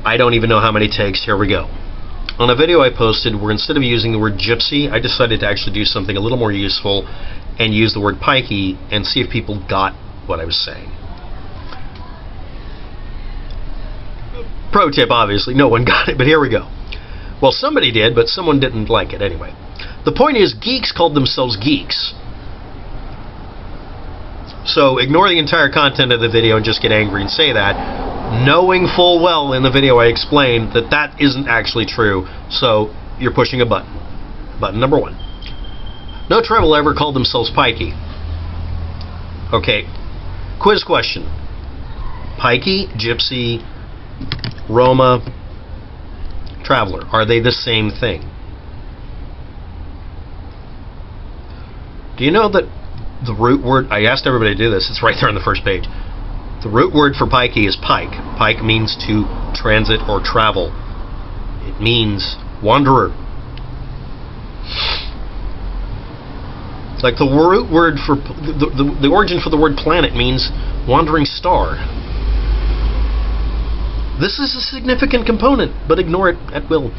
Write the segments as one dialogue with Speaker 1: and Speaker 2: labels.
Speaker 1: I don't even know how many takes. Here we go. On a video I posted where instead of using the word gypsy, I decided to actually do something a little more useful and use the word pikey and see if people got what I was saying. Pro tip, obviously, no one got it, but here we go. Well, somebody did, but someone didn't like it anyway. The point is, geeks called themselves geeks. So ignore the entire content of the video and just get angry and say that, knowing full well in the video I explained that that isn't actually true, so you're pushing a button. Button number 1. No traveler ever called themselves pikey. Okay, quiz question. Pikey, gypsy, Roma, traveler, are they the same thing? Do you know that the root word, I asked everybody to do this, it's right there on the first page. The root word for pikey is pike. Pike means to transit or travel. It means wanderer. Like the root word for the origin for the word planet means wandering star. This is a significant component, but ignore it at will.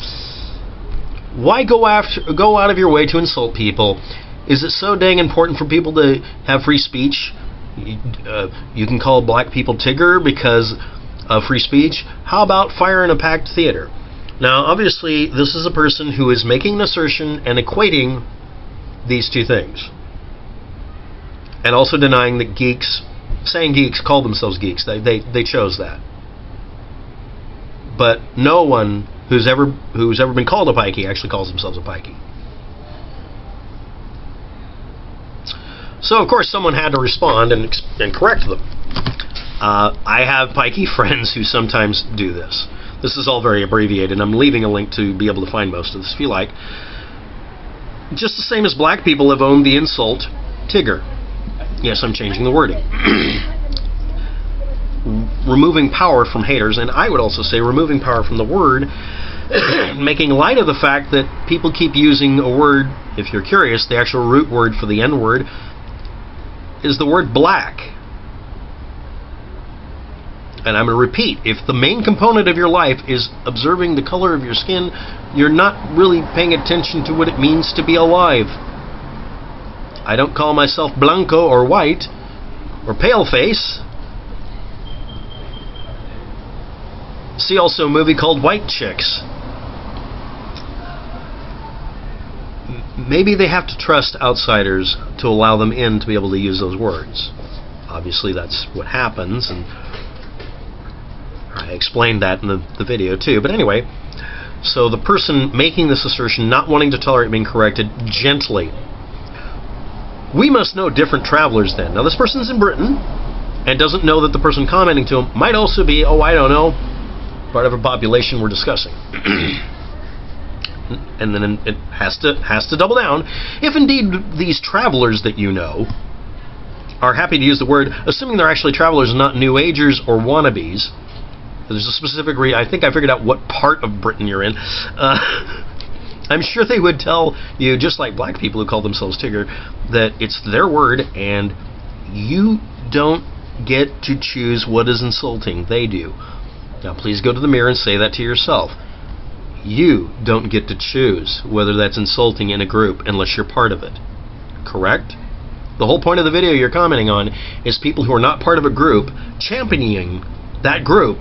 Speaker 1: Why go out of your way to insult people? Is it so dang important for people to have free speech? You can call black people tigger because of free speech. How about fire in a packed theater? Now, obviously, this is a person who is making an assertion and equating these two things. And also denying that geeks, saying geeks call themselves geeks. They chose that. But no one who's ever been called a pikey actually calls themselves a pikey. So, of course, someone had to respond and correct them. I have pikey friends who sometimes do this. This is all very abbreviated. I'm leaving a link to be able to find most of this if you like. Just the same as black people have owned the insult tigger. Yes, I'm changing the wording. Removing power from haters, and I would also say removing power from the word, making light of the fact that people keep using a word, if you're curious, the actual root word for the N-word is the word black. And I'm going to repeat, if the main component of your life is observing the color of your skin, you're not really paying attention to what it means to be alive. I don't call myself blanco or white or pale face. See also a movie called White Chicks. Maybe they have to trust outsiders to allow them in to be able to use those words. Obviously that's what happens, and I explained that in the video too. But anyway, so the person making this assertion, not wanting to tolerate being corrected, gently. We must know different travelers then. Now this person's in Britain and doesn't know that the person commenting to him might also be, oh, I don't know, part of a population we're discussing. And then it has to double down. If indeed these travelers that you know are happy to use the word, assuming they're actually travelers and not New Agers or wannabes, there's a specific I think I figured out what part of Britain you're in. I'm sure they would tell you, just like black people who call themselves tigger, that it's their word and you don't get to choose what is insulting. They do. Now please go to the mirror and say that to yourself. You don't get to choose whether that's insulting in a group unless you're part of it. Correct? The whole point of the video you're commenting on is people who are not part of a group championing that group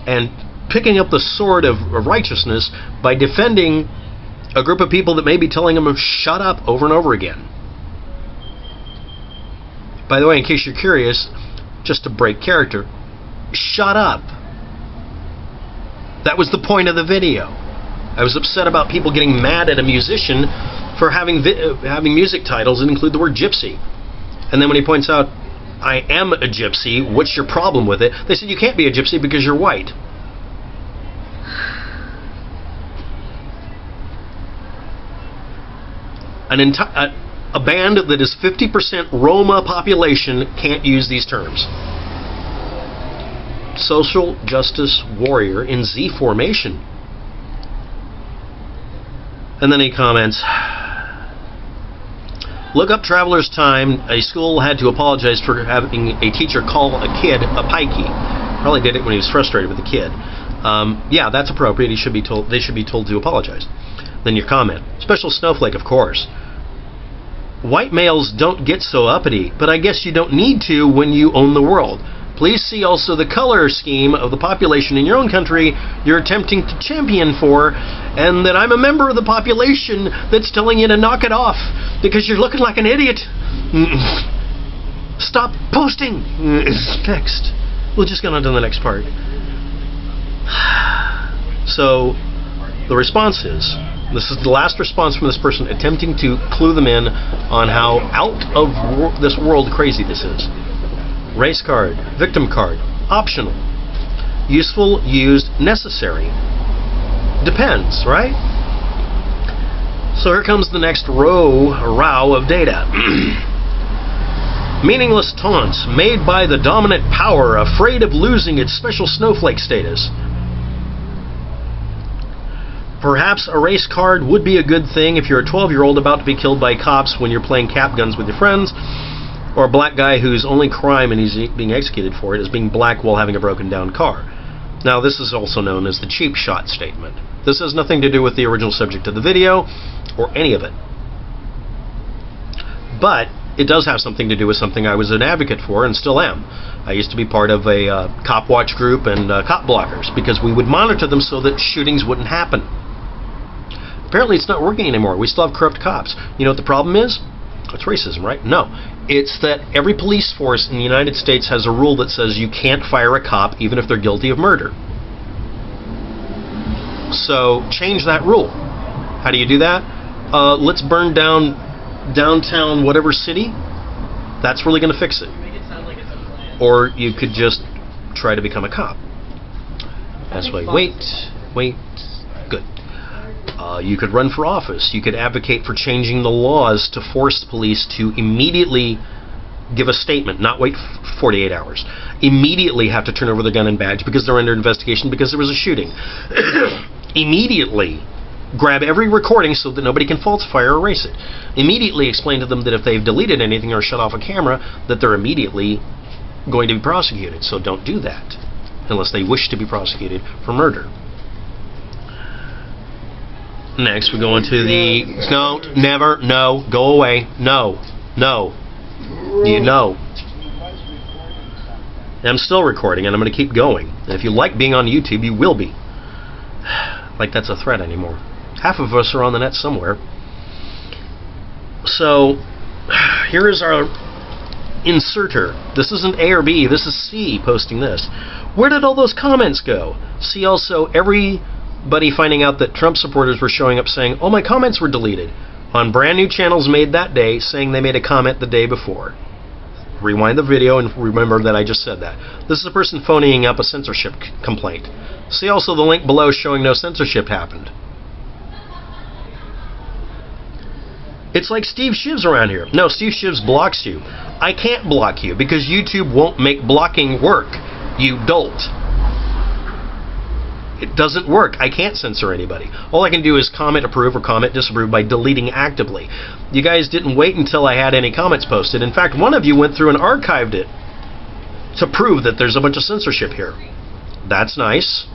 Speaker 1: and picking up the sword of righteousness by defending a group of people that may be telling them to shut up over and over again. By the way, in case you're curious, just to break character, shut up. That was the point of the video. I was upset about people getting mad at a musician for having music titles that include the word gypsy. And then when he points out, I am a gypsy, what's your problem with it? They said, you can't be a gypsy because you're white. A band that is 50% Roma population can't use these terms. Social justice warrior in Z formation. And then he comments, look up Traveler's Time. A school had to apologize for having a teacher call a kid a pikey. Probably did it when he was frustrated with the kid. Yeah, that's appropriate. They should be told to apologize. Then your comment. Special snowflake, of course. White males don't get so uppity, but I guess you don't need to when you own the world. Please see also the color scheme of the population in your own country you're attempting to champion for, and that I'm a member of the population that's telling you to knock it off because you're looking like an idiot. Stop posting. Next. We'll just get on to the next part. So, the response is, this is the last response from this person attempting to clue them in on how out of this world crazy this is. Race card, victim card, optional. Useful, used, necessary. Depends, right? So here comes the next row of data. Meaningless taunts made by the dominant power afraid of losing its special snowflake status. Perhaps a race card would be a good thing if you're a 12-year-old about to be killed by cops when you're playing cap guns with your friends, or a black guy whose only crime and he's being executed for it is being black while having a broken down car. Now, this is also known as the cheap shot statement. This has nothing to do with the original subject of the video or any of it. But it does have something to do with something I was an advocate for and still am. I used to be part of a cop watch group and cop blockers because we would monitor them so that shootings wouldn't happen. Apparently it's not working anymore. We still have corrupt cops. You know what the problem is? It's racism, right? No. It's that every police force in the United States has a rule that says you can't fire a cop even if they're guilty of murder. So change that rule. How do you do that? Let's burn down downtown whatever city. That's really going to fix it. Or you could just try to become a cop. That's why. Wait. Good. You could run for office. You could advocate for changing the laws to force the police to immediately give a statement, not wait 48 hours. Immediately have to turn over their gun and badge because they're under investigation because there was a shooting. Immediately grab every recording so that nobody can falsify or erase it. Immediately explain to them that if they've deleted anything or shut off a camera, that they're immediately going to be prosecuted. So don't do that unless they wish to be prosecuted for murder. Next, we go into the don't, never, no, go away, no. You know. And I'm still recording, and I'm going to keep going. And if you like being on YouTube, you will be. Like that's a threat anymore. Half of us are on the net somewhere. So, here is our inserter. This isn't A or B, this is C posting this. Where did all those comments go? See also everybody finding out that Trump supporters were showing up saying, oh, my comments were deleted, on brand new channels made that day saying they made a comment the day before. Rewind the video and remember that I just said that. This is a person phoning up a censorship complaint. See also the link below showing no censorship happened. It's like Steve Shivs around here. No, Steve Shivs blocks you. I can't block you because YouTube won't make blocking work, you dolt. It doesn't work. I can't censor anybody. All I can do is comment approve or comment disapprove by deleting actively. You guys didn't wait until I had any comments posted. In fact, one of you went through and archived it to prove that there's a bunch of censorship here. That's nice.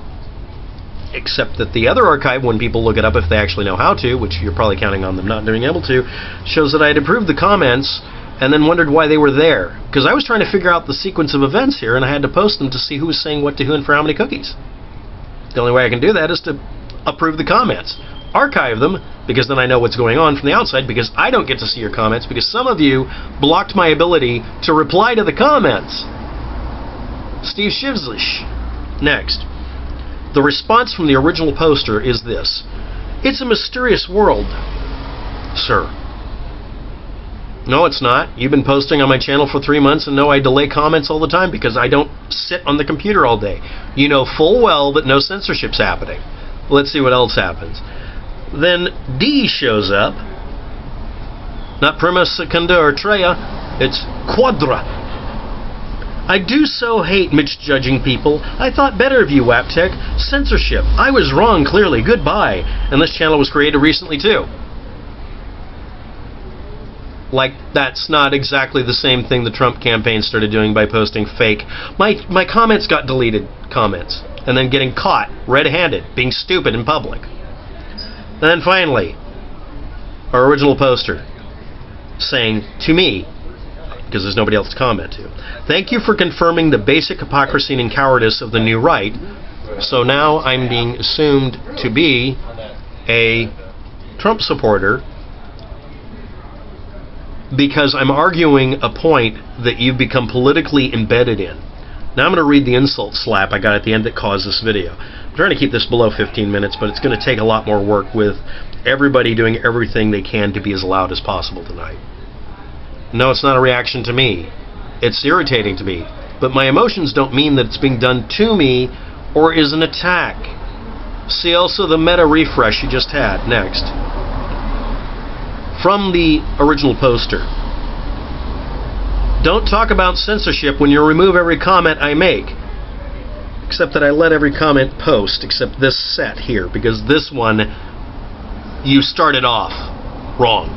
Speaker 1: Except that the other archive, when people look it up if they actually know how to, which you're probably counting on them not being able to, shows that I had approved the comments and then wondered why they were there. Because I was trying to figure out the sequence of events here and I had to post them to see who was saying what to who and for how many cookies. The only way I can do that is to approve the comments. Archive them, because then I know what's going on from the outside, because I don't get to see your comments, because some of you blocked my ability to reply to the comments. Steve Shivslish. Next. The response from the original poster is this. It's a mysterious world, sir. No, it's not. You've been posting on my channel for 3 months and know I delay comments all the time because I don't sit on the computer all day. You know full well that no censorship's happening. Let's see what else happens. Then D shows up. Not prima, secunda, or trea. It's quadra. I do so hate misjudging people. I thought better of you, WAPTEK. Censorship. I was wrong, clearly. Goodbye. And this channel was created recently, too. Like, that's not exactly the same thing the Trump campaign started doing by posting fake. My comments got deleted comments. and then getting caught red-handed, being stupid in public. And then finally, our original poster saying to me, because there's nobody else to comment to, "Thank you for confirming the basic hypocrisy and cowardice of the new right. So now I'm being assumed to be a Trump supporter because I'm arguing a point that you've become politically embedded in." Now I'm going to read the insult slap I got at the end that caused this video. I'm trying to keep this below 15 minutes, but it's going to take a lot more work with everybody doing everything they can to be as loud as possible tonight. No, it's not a reaction to me. It's irritating to me. But my emotions don't mean that it's being done to me or is an attack. See also the meta refresh you just had. Next. From the original poster. "Don't talk about censorship when you remove every comment I make." Except that I let every comment post, except this set here, because this one, you started off wrong.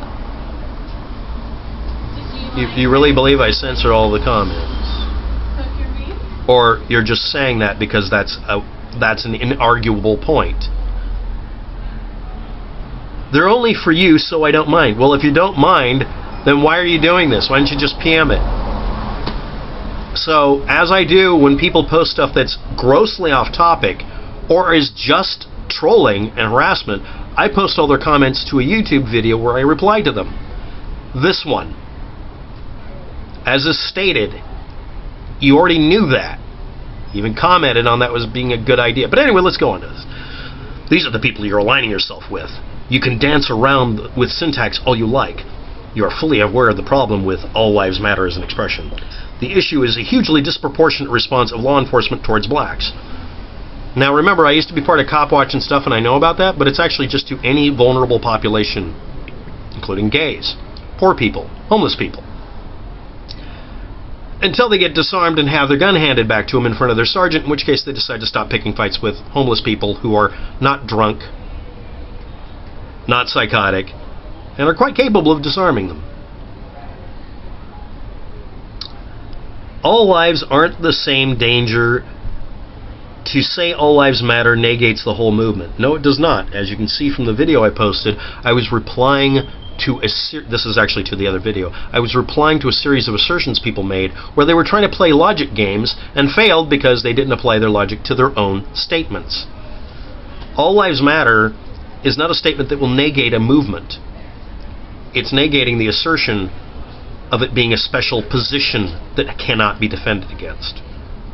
Speaker 1: You really believe I censor all the comments? Or you're just saying that because that's an inarguable point? "They're only for you, so I don't mind." Well, if you don't mind, then why are you doing this? Why don't you just PM it? So, as I do when people post stuff that's grossly off topic or is just trolling and harassment, I post all their comments to a YouTube video where I reply to them. This one. As is stated, you already knew that. You even commented on that was being a good idea. But anyway, let's go on to this. "These are the people you're aligning yourself with. You can dance around with syntax all you like. You are fully aware of the problem with all lives matter as an expression. The issue is a hugely disproportionate response of law enforcement towards blacks." Now remember, I used to be part of Cop Watch and stuff, and I know about that, but it's actually just to any vulnerable population, including gays, poor people, homeless people. Until they get disarmed and have their gun handed back to them in front of their sergeant, in which case they decide to stop picking fights with homeless people who are not drunk, not psychotic, and are quite capable of disarming them. All lives aren't the same danger. To say all lives matter negates the whole movement. No, it does not. As you can see from the video I posted, I was replying to this is actually to the other video. I was replying to a series of assertions people made where they were trying to play logic games and failed because they didn't apply their logic to their own statements. All lives matter is not a statement that will negate a movement. It's negating the assertion of it being a special position that cannot be defended against.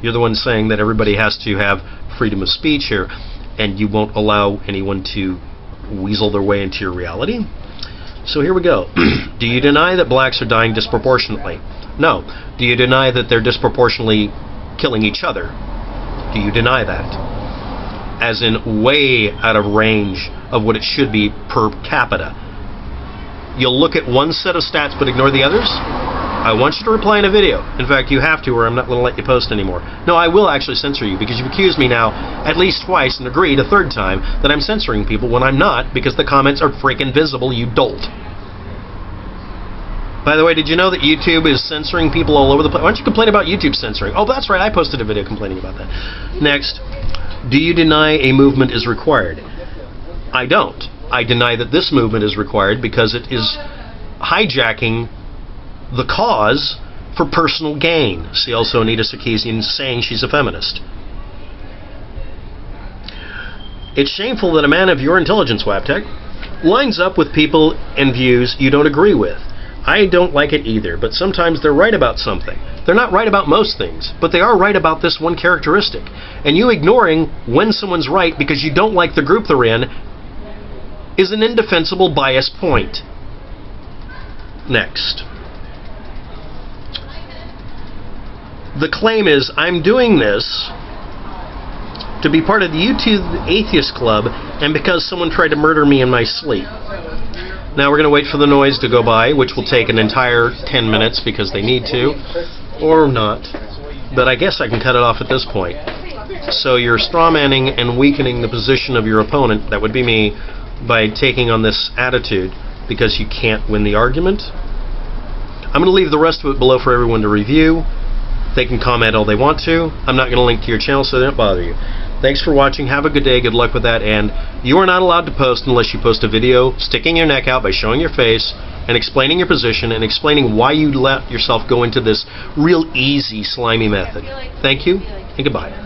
Speaker 1: You're the one saying that everybody has to have freedom of speech here, and you won't allow anyone to weasel their way into your reality? So here we go. Do you deny that blacks are dying disproportionately? No. Do you deny that they're disproportionately killing each other? Do you deny that? As in way out of range of what it should be per capita. You'll look at one set of stats but ignore the others? I want you to reply in a video. In fact, you have to, or I'm not going to let you post anymore. No, I will actually censor you, because you've accused me now at least twice and agreed a third time that I'm censoring people when I'm not, because the comments are freaking visible, you dolt. By the way, did you know that YouTube is censoring people all over the place? Why don't you complain about YouTube censoring? Oh, that's right, I posted a video complaining about that. Next, do you deny a movement is required? I don't. I deny that this movement is required because it is hijacking the cause for personal gain. See also Anita Sarkeesian saying she's a feminist. It's shameful that a man of your intelligence, WAPTEK, lines up with people and views you don't agree with. I don't like it either, but sometimes they're right about something. They're not right about most things, but they are right about this one characteristic. And you ignoring when someone's right because you don't like the group they're in is an indefensible bias point. Next. The claim is, I'm doing this to be part of the YouTube Atheist Club and because someone tried to murder me in my sleep. Now we're going to wait for the noise to go by, which will take an entire 10 minutes because they need to, or not. But I guess I can cut it off at this point. So you're strawmanning and weakening the position of your opponent, that would be me, by taking on this attitude because you can't win the argument. I'm going to leave the rest of it below for everyone to review. They can comment all they want to. I'm not going to link to your channel so they don't bother you. Thanks for watching. Have a good day. Good luck with that. And you are not allowed to post unless you post a video sticking your neck out by showing your face and explaining your position and explaining why you let yourself go into this real easy slimy method. Thank you and goodbye.